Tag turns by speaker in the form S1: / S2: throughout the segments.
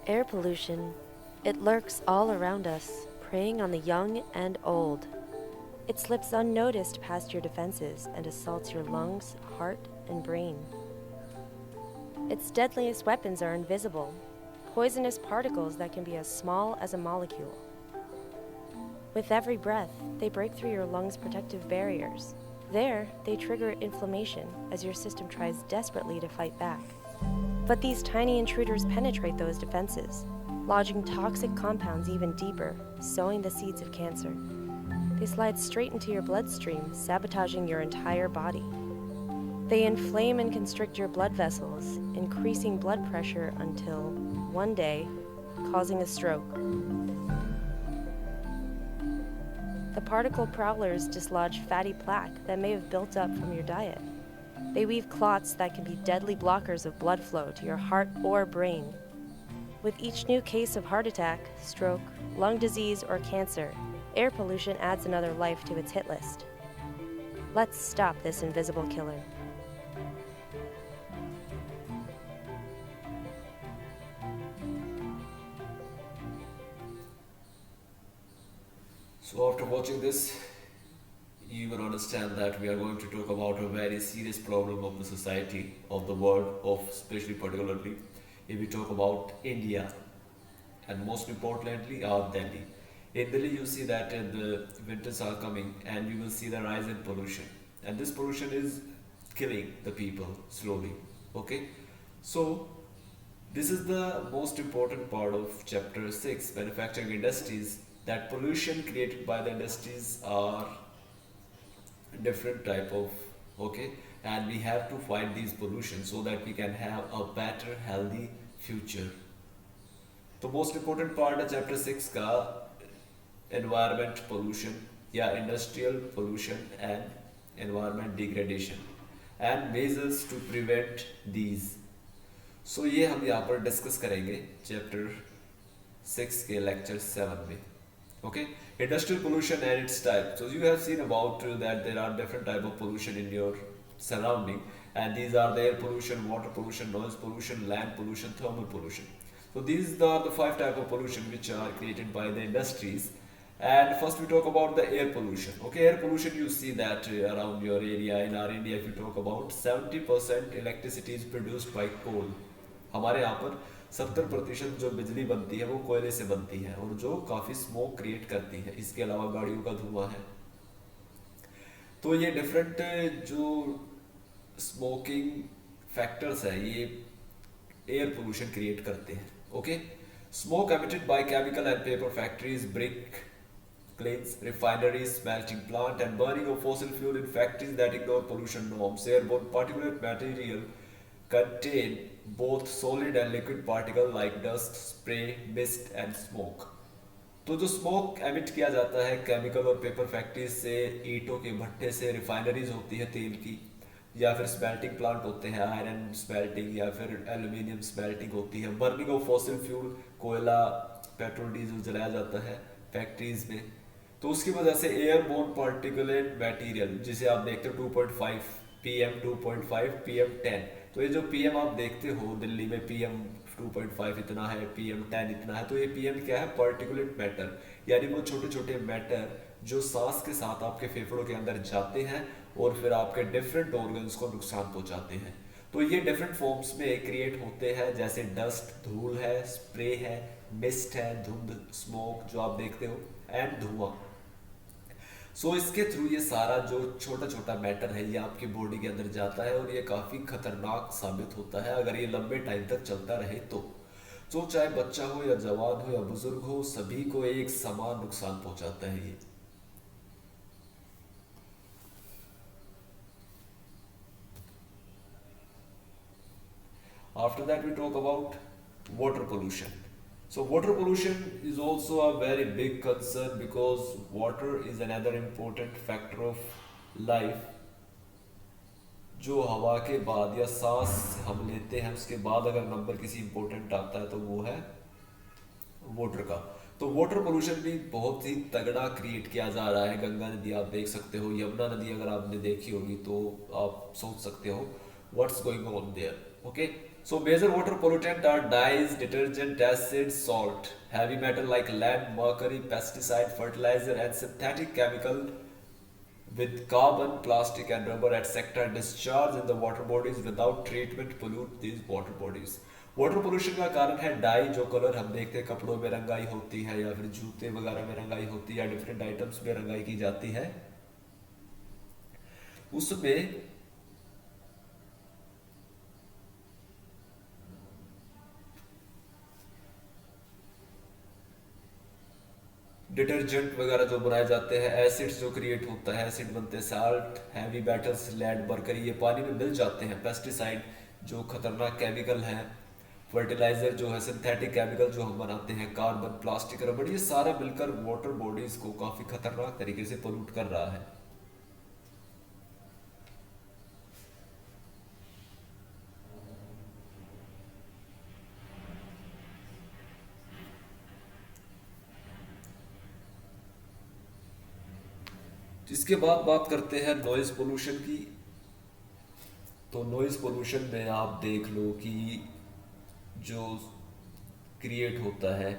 S1: Air pollution. It lurks all around us, preying on the young and old. It slips unnoticed past your defenses and assaults your lungs, heart, and brain. Its deadliest weapons are invisible, poisonous particles that can be as small as a molecule. With every breath, they break through your lungs' protective barriers. There, they trigger inflammation as your system tries desperately to fight back. But these tiny intruders penetrate those defenses, lodging toxic compounds even deeper, sowing the seeds of cancer. They slide straight into your bloodstream, sabotaging your entire body. They inflame and constrict your blood vessels, increasing blood pressure until, one day, causing a stroke. The particle prowlers dislodge fatty plaque that may have built up from your diet. They weave clots that can be deadly blockers of blood flow to your heart or brain. With each new case of heart attack, stroke, lung disease, or cancer, air pollution adds another life to its hit list. Let's stop this invisible killer.
S2: So after watching this, you will understand that we are going to talk about a very serious problem of the society, of the world, of especially particularly if we talk about India and most importantly our Delhi. In Delhi, you see that the winters are coming and you will see the rise in pollution, and this pollution is killing the people slowly. Okay, so this is the most important part of chapter 6 manufacturing industries, that pollution created by the industries are different type of, okay, and we have to fight these pollution so that we can have a better healthy future. तो most important part है chapter 6 का environment pollution या industrial pollution and environment degradation and measures to prevent these. सो ये हम यहाँ पर discuss करेंगे chapter 6 के लेक्चर 7 में. Okay, industrial pollution and its type. So you have seen about that there are different type of pollution in your surrounding, and these are the air pollution, water pollution, noise pollution, land pollution, thermal pollution. So these are the 5 type of pollution which are created by the industries. And first we talk about the air pollution. Okay, air pollution, you see that around your area. In our India, if you talk about 70% electricity is produced by coal. हमारे यहाँ पर 70% जो बिजली बनती है वो कोयले से बनती है और जो काफ़ी स्मोक क्रिएट करती है. इसके अलावा गाड़ियों का धुआं है. तो ये डिफरेंट जो स्मोकिंग फैक्टर्स है ये एयर पोल्यूशन क्रिएट करते हैं. Okay, smoke emitted by chemical and paper factories, brick kilns, refineries, smelting plant, and burning of fossil fuel in factories that ignore pollution norms. Airborne particulate material contain both solid and liquid particle like dust, spray, mist, and smoke. तो जो smoke emit किया जाता है chemical और paper factories से, ईंटों के भट्टे से, रिफाइनरीज होती है तेल की, या फिर स्मेल्टिंग प्लांट होते हैं आयरन स्मेल्टिंग या फिर एल्यूमिनियम स्मेल्टिंग होती है, बर्निंग ऑफ फॉसिल फ्यूल, कोयला, पेट्रोल, डीजल जलाया जाता है फैक्ट्रीज में. तो उसकी वजह से एयरबोर्न पार्टिकुलेट मटेरियल जिसे आप देखते हो 2.5 पीएम, 2.5 पीएम 10, तो ये जो पीएम आप देखते हो दिल्ली में पीएम 2.5 इतना है, पीएम 10 इतना है, तो ये पीएम क्या है? पार्टिकुलेट मैटर, यानी वो छोटे छोटे मैटर जो सांस के साथ आपके फेफड़ों के अंदर जाते हैं और फिर आपके डिफरेंट ऑर्गन्स को नुकसान पहुंचाते हैं. तो ये डिफरेंट फॉर्म्स में क्रिएट होते हैं, जैसे डस्ट, धूल है, स्प्रे है, मिस्ट है, धुंध, स्मोक जो आप देखते हो, एंड धुआं. सो इसके थ्रू ये सारा जो छोटा छोटा मैटर है ये आपकी बॉडी के अंदर जाता है और ये काफ़ी खतरनाक साबित होता है अगर ये लंबे टाइम तक चलता रहे तो. तो चाहे बच्चा हो या जवान हो या बुजुर्ग हो, सभी को एक समान नुकसान पहुंचाता है ये. After that, we talk about water pollution. So, water pollution is also a very big concern because water is another important factor of life. जो हवा के बाद या सांस हम लेते हैं उसके बाद अगर नंबर किसी इंपॉर्टेंट आता है तो वो है वाटर का. तो वाटर पोल्यूशन भी बहुत ही तगड़ा क्रिएट किया जा रहा है. गंगा नदी आप देख सकते हो, यमुना नदी अगर आपने देखी होगी तो आप सोच सकते हो what's going on their. Okay, So major water pollutant are dyes, detergent, acids, salt, heavy metal like lead, mercury, pesticide, fertilizer, and synthetic chemical with carbon, plastic, and rubber, etc. discharge in the water bodies without treatment pollute these water bodies. Water pollution का कारण है die, जो colour हम देखते हैं कपड़ों में रंगाई होती है या फिर जूते वगैरह में रंगाई होती है या डिफरेंट आइटम्स में रंगाई की जाती है, उसमें डिटर्जेंट वगैरह जो बनाए जाते हैं, एसिड्स जो क्रिएट होता है, एसिड बनते हैं, salt, heavy metals, lead, mercury, ये पानी में मिल जाते हैं, पेस्टिसाइड जो खतरनाक केमिकल हैं, फर्टिलाइजर जो है सिंथेटिक केमिकल जो हम बनाते हैं, कार्बन, प्लास्टिक, रबड़, ये सारा मिलकर वाटर बॉडीज को काफी खतरनाक तरीके से पोल्यूट कर रहा है। इसके बाद बात करते हैं नॉइज पोल्यूशन की। तो नॉइज पोल्यूशन में आप देख लो कि जो क्रिएट होता है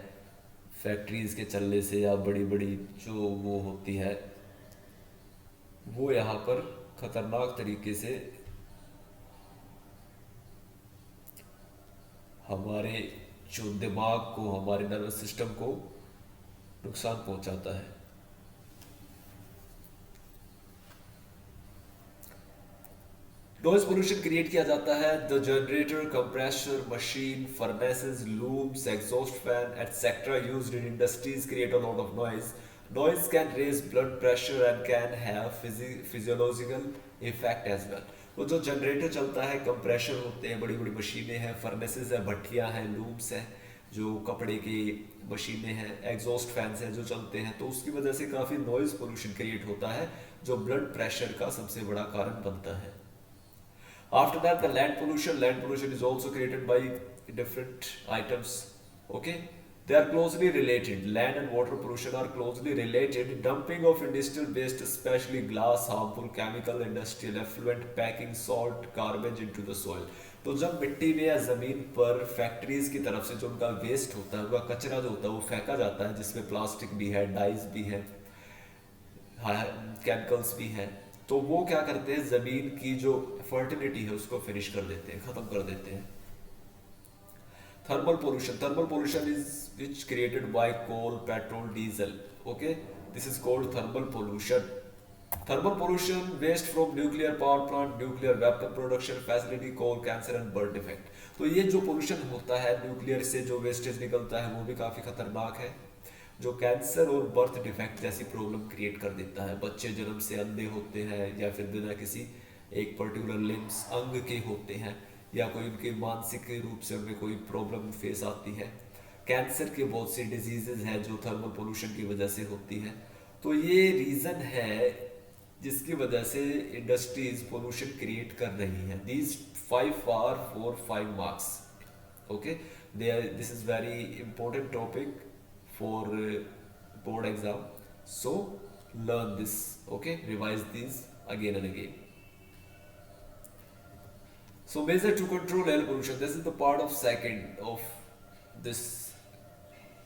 S2: फैक्ट्रीज के चलने से या बड़ी बड़ी जो वो होती है, वो यहाँ पर खतरनाक तरीके से हमारे जो दिमाग को, हमारे नर्वस सिस्टम को नुकसान पहुंचाता है। नॉइज पोल्यूशन क्रिएट किया जाता है the generator, compressor machine, furnaces, looms, exhaust fan etcetera used in industries create a lot of noise. Noise can raise blood pressure and can have physiological effect as well. तो जो generator चलता है, compressor होते हैं, बड़ी बड़ी मशीनें हैं, फर्नेसेस है, भट्टियां हैं, लूम्स हैं, जो कपड़े की मशीनें हैं, एग्जॉस्ट फैंस हैं जो चलते हैं, तो उसकी वजह से काफ़ी नॉइज पोल्यूशन क्रिएट होता है जो ब्लड प्रेशर का सबसे बड़ा कारण बनता है। After that, the land pollution. Land pollution is also created by different items. Okay, they are closely related. Land and water pollution are closely related. Dumping of industrial waste, especially glass, harmful chemical, industrial effluent, packing, salt, garbage into the soil. तो जब मिट्टी में या जमीन पर factories की तरफ से जो उनका वेस्ट होता है, उनका कचरा जो होता है, वो फेंका जाता है, जिसमें प्लास्टिक भी है, डाइज भी है, केमिकल्स भी हैं, तो वो क्या करते हैं, जमीन की जो फर्टिलिटी है उसको फिनिश कर देते हैं, खत्म कर देते हैं। Thermal pollution. Thermal pollution is which created by coal, petrol, diesel. Okay, this is called thermal pollution. Thermal pollution waste from nuclear power plant, nuclear weapon production facility, coal, cancer and birth effect. तो ये जो pollution होता है, nuclear से जो wastage निकलता है वो भी काफी खतरनाक है, जो कैंसर और बर्थ डिफेक्ट जैसी प्रॉब्लम क्रिएट कर देता है। बच्चे जन्म से अंधे होते हैं या फिर बिना किसी एक पर्टिकुलर लिम्स अंग के होते हैं, या कोई उनके मानसिक रूप से उनमें कोई प्रॉब्लम फेस आती है। कैंसर के बहुत सी डिजीजेज हैं जो थर्मल पोल्यूशन की वजह से होती हैं। तो ये रीज़न है जिसकी वजह से इंडस्ट्रीज पोल्यूशन क्रिएट कर रही हैं। These 5 are for 5 marks. Okay, this is very important topic for board exam, so learn this. Okay, revise these again and again. So measure to control air pollution. This is the part of second of this,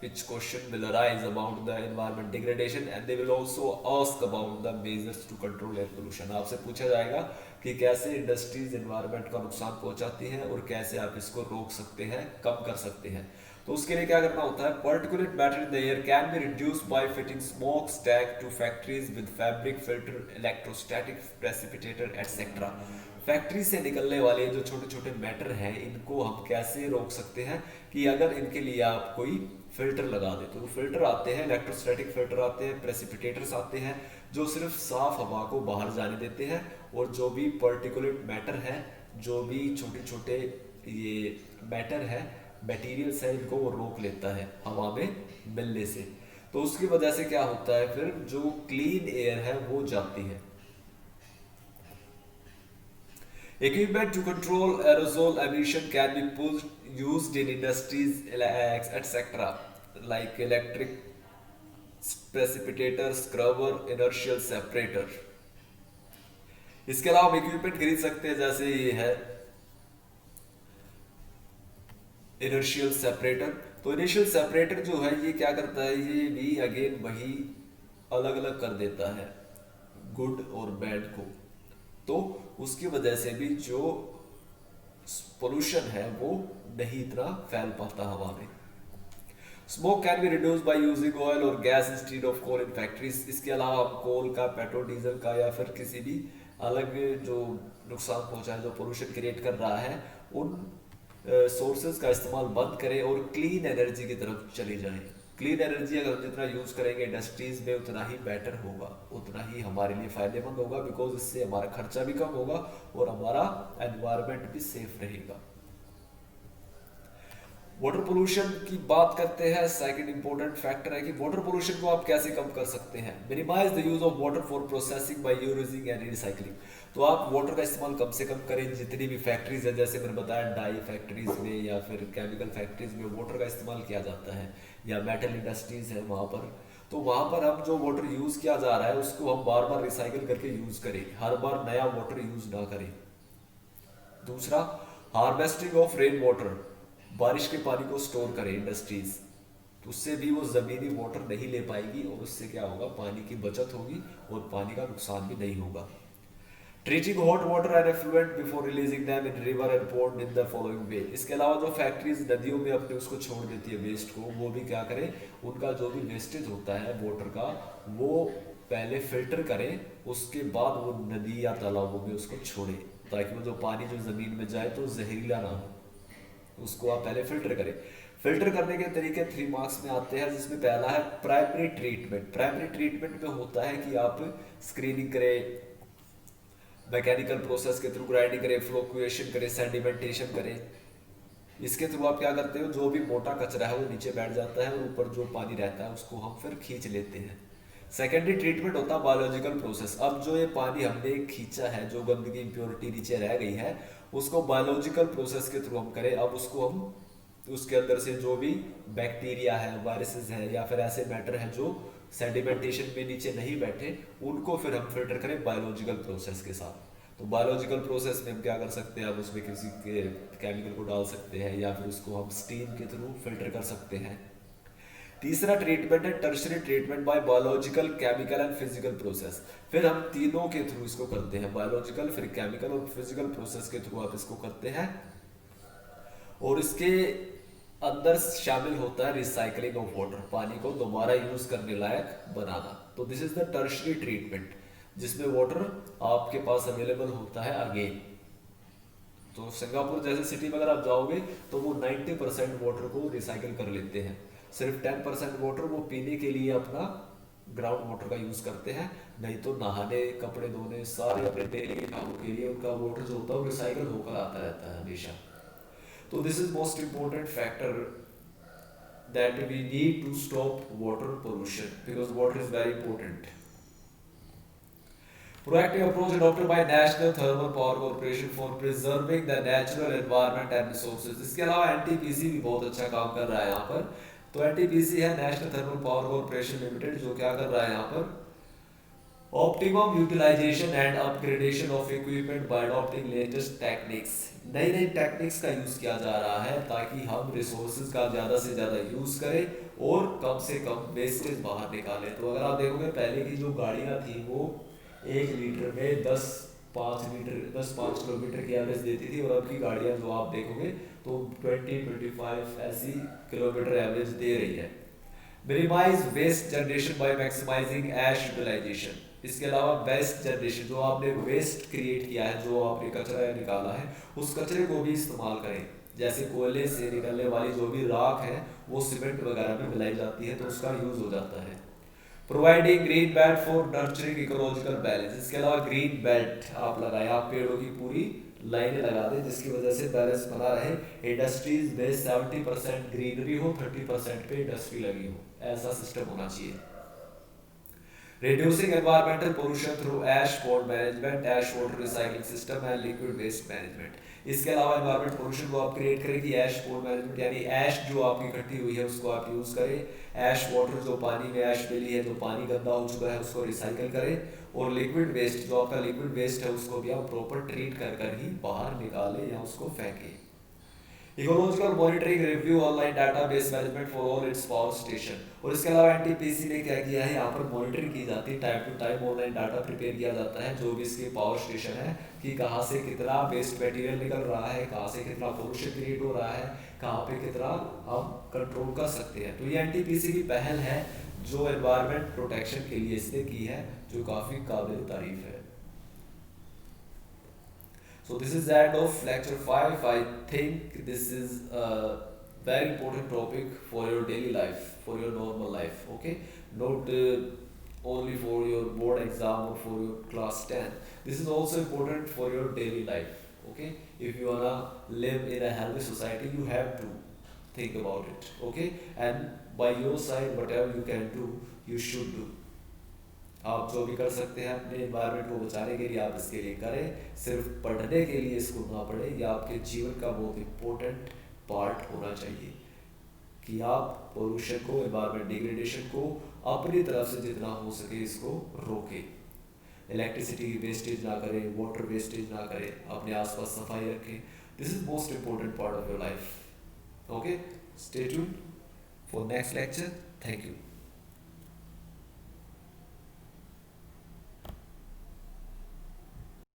S2: which question will arise about the environment degradation, and they will also ask about the measures to control air pollution. आपसे पूछा जाएगा कि कैसे industries environment का नुकसान पहुंचाती हैं और कैसे आप इसको रोक सकते हैं, कम कर सकते हैं। तो उसके लिए क्या करना होता है, particulate matter in the air can be reduced by fitting smoke stack to factories with fabric filter, electrostatic precipitator etcetera. Factory से निकलने वाले जो छोटे छोटे मैटर हैं, इनको हम कैसे रोक सकते हैं कि अगर इनके लिए आप कोई फिल्टर लगा दे, तो फिल्टर आते हैं, इलेक्ट्रोस्टैटिक फिल्टर आते हैं, प्रेसिपिटेटर्स आते हैं, जो सिर्फ साफ हवा को बाहर जाने देते हैं, और जो भी पर्टिकुलेट मैटर है, जो भी छोटे छोटे ये मैटर है, मटेरियल्स है, इनको वो रोक लेता है हवा में मिलने से। तो उसकी वजह से क्या होता है, फिर जो क्लीन एयर है वो जाती है। Equipment to control aerosol emission can be used in industries, etc. like electric precipitator, scrubber, inertial separator. इसके अलावा हम इक्विपमेंट खरीद सकते हैं, जैसे ये है इनर्शियल सेपरेटर। तो इनिशियल सेपरेटर जो है ये क्या करता है, ये भी अगेन वही अलग अलग कर देता है गुड और बैड को। तो उसकी वजह से भी जो पोल्यूशन है वो नहीं इतना फैल पाता हवा में। Smoke can be reduce by using oil और gas instead of coal in factories. इसके अलावा आप कोल का, पेट्रोल डीजल का या फिर किसी भी अलग जो नुकसान पहुंचाए, जो पोल्यूशन क्रिएट कर रहा है, उन सोर्सेज का इस्तेमाल बंद करें और क्लीन एनर्जी की तरफ चले जाएं। क्लीन एनर्जी अगर हम जितना यूज़ करेंगे इंडस्ट्रीज में उतना ही बेटर होगा, उतना ही हमारे लिए फ़ायदेमंद होगा, बिकॉज इससे हमारा खर्चा भी कम होगा और हमारा एनवायरनमेंट भी सेफ रहेगा। वाटर पोल्यूशन की बात करते हैं। सेकंड इंपॉर्टेंट फैक्टर है कि वाटर पोल्यूशन को आप कैसे कम कर सकते हैं। Minimize the use of water for processing by using and recycling. तो आप वाटर का इस्तेमाल कम से कम करें। जितनी भी फैक्ट्रीज है, जैसे मैंने बताया डाई फैक्ट्रीज में या फिर केमिकल फैक्ट्रीज में वाटर का इस्तेमाल किया जाता है, या मेटल इंडस्ट्रीज है वहाँ पर, तो वहाँ पर हम जो वाटर यूज़ किया जा रहा है उसको हम बार बार रिसाइकिल करके यूज़ करें, हर बार नया वाटर यूज़ ना करें। दूसरा, हार्वेस्टिंग ऑफ रेन वाटर। बारिश के पानी को स्टोर करें इंडस्ट्रीज, तो उससे भी वो ज़मीनी वाटर नहीं ले पाएगी और उससे क्या होगा, पानी की बचत होगी और पानी का नुकसान भी नहीं होगा। Treating hot water and effluent before releasing them in river and pond in the following way. इसके अलावा जो फैक्ट्रीज नदियों में अपने उसको छोड़ देती है वेस्ट को, वो भी क्या करें, उनका जो भी वेस्टेज होता है वाटर का वो पहले फिल्टर करें, उसके बाद वो नदी या तालाबों में उसको छोड़े, ताकि वो जो पानी जो ज़मीन में जाए तो जहरीला ना हो, उसको आप पहले फिल्टर करें। फिल्टर करने के तरीके 3 मार्क्स में आते हैं, जिसमें पहला है प्राइमरी ट्रीटमेंट। प्राइमरी ट्रीटमेंट में होता है कि आप स्क्रीनिंग करें, मैकेनिकल प्रोसेस के थ्रू ग्राइंडिंग करें, फ्लोक्युएशन करें, सेडिमेंटेशन करें। इसके थ्रू आप क्या करते हो, जो भी मोटा कचरा है वो नीचे बैठ जाता है और ऊपर जो पानी रहता है उसको हम फिर खींच लेते हैं। सेकेंडरी ट्रीटमेंट होता है बायोलॉजिकल प्रोसेस। अब जो ये पानी हमने खींचा है, जो गंदगी इंप्योरिटी नीचे रह गई है, उसको बायोलॉजिकल प्रोसेस के थ्रू हम करें। अब उसको हम उसके अंदर से जो भी बैक्टीरिया है, वायरसेस है या फिर ऐसे मैटर है जो सेडिमेंटेशन में नीचे नहीं बैठे, उनको फिर हम फिल्टर करें बायोलॉजिकल प्रोसेस के साथ। तो बायोलॉजिकल प्रोसेस में हम क्या कर सकते हैं, अब उसमें किसी के केमिकल को डाल सकते हैं या फिर उसको हम स्टीम के थ्रू फिल्टर कर सकते हैं। तीसरा ट्रीटमेंट है tertiary treatment bye biological, chemical and physical process. फिर हम तीनों के थ्रू इसको करते हैं, बायोलॉजिकल, फिर केमिकल और फिजिकल प्रोसेस के थ्रू आप इसको करते हैं। और इसके अंदर शामिल होता है रिसाइकलिंग ऑफ वाटर, पानी को दोबारा यूज करने लायक बनाना। तो this is the tertiary treatment, जिसमें वाटर आपके पास अवेलेबल होता है अगेन। तो सिंगापुर जैसे सिटी में अगर आप जाओगे तो वो 90% वाटर को रिसाइकिल कर लेते हैं, सिर्फ 10% वाटर वो पीने के लिए अपना ग्राउंड वाटर का यूज करते हैं, नहीं तो नहाने, कपड़े धोने, सारे अपने डेली कामों के लिए उनका वाटर जो होता है वो रिसाइकिल होकर आता रहता है हमेशा। तो this is most important factor that we need to stop water pollution because water is very important. Proactive approach adopted by National Thermal Power Corporation for preserving the natural environment and resources. इसके अलावा NTPC भी बहुत अच्छा काम कर रहा है यहाँ पर। तो NTPC है national thermal power corporation limited, जो क्या कर रहा है यहाँ पर, optimum utilization and upgradation of equipment by adopting latest techniques. नई नई टेक्निक्स का यूज किया जा रहा है ताकि हम रिसोर्सेज का ज़्यादा से ज़्यादा यूज करें और कम से कम वेस्टेज बाहर निकालें। तो अगर आप देखोगे पहले की जो गाड़ियाँ थी वो 1 लीटर में 10-5 किलोमीटर की एवरेज देती थी, और अब की गाड़ियाँ जो आप देखोगे तो 20-25 ऐसी किलोमीटर एवरेज दे रही है। Minimize waste generation by maximizing ash utilization. इसके अलावा वेस्ट जनरेशन, जो आपने वेस्ट क्रिएट किया है, जो आपने कचरा निकाला है, उस कचरे को भी इस्तेमाल करें। जैसे कोयले से निकलने वाली जो भी राख है वो सीमेंट वगैरह में मिलाई जाती है, तो उसका यूज हो जाता है। Providing green belt for nurturing ecological balance. इसके अलावा ग्रीन बेल्ट आप लगाएं, आप पेड़ों की पूरी लाइनें लगा दें जिसकी वजह से बैलेंस बना रहे। इंडस्ट्रीज में 70% ग्रीनरी हो, 30% पे इंडस्ट्री लगी हो, ऐसा सिस्टम होना चाहिए। Reducing environmental pollution through ash pond management, ash water recycling system and liquid waste management। इसके अलावा environment pollution को आप क्रिएट करें कि ash pond management, यानी ash जो आपकी इकट्ठी हुई है उसको आप यूज करें। ash water जो पानी में ash मिली है, जो पानी गंदा हो चुका है, उसको रिसाइकिल करें। और liquid waste, जो आपका liquid waste है, उसको भी आप प्रॉपर ट्रीट कर कर ही बाहर निकालें या उसको फेंकें। Ecological monitoring review online database management for all its power station. और इसके अलावा एनटीपीसी ने क्या किया है, यहाँ पर मॉनिटरिंग की जाती है, time to time online data prepare किया जाता है जो भी इसके पावर स्टेशन है कि कहाँ से कितना वेस्ट मटेरियल निकल रहा है, कहाँ से कितना पोल्यूशन क्रिएट हो रहा है, कहाँ पे कितना हम कंट्रोल कर सकते हैं। तो ये एनटीपीसी की पहल है जो एनवायरनमेंट प्रोटेक्शन के लिए इसने की है, जो काफ़ी काबिल तारीफ है। So this is the end of lecture 5. I think this is a very important topic for your daily life, for your normal life. Okay, not only for your board exam or for your class 10. This is also important for your daily life. Okay, if you wanna live in a healthy society, you have to think about it. Okay, and by your side, whatever you can do, you should do. आप जो भी कर सकते हैं अपने environment को बचाने के लिए आप इसके लिए करें। सिर्फ पढ़ने के लिए इसको ना पढ़ें, यह आपके जीवन का बहुत इम्पोर्टेंट पार्ट होना चाहिए कि आप पोल्यूशन को, इन्वायरमेंट डिग्रेडेशन को अपनी तरफ से जितना हो सके इसको रोकें। इलेक्ट्रिसिटी की वेस्टेज ना करें, वाटर वेस्टेज ना करें, अपने आसपास सफाई रखें। This is most important part of your life. Okay, stay tuned for next lecture. Thank you.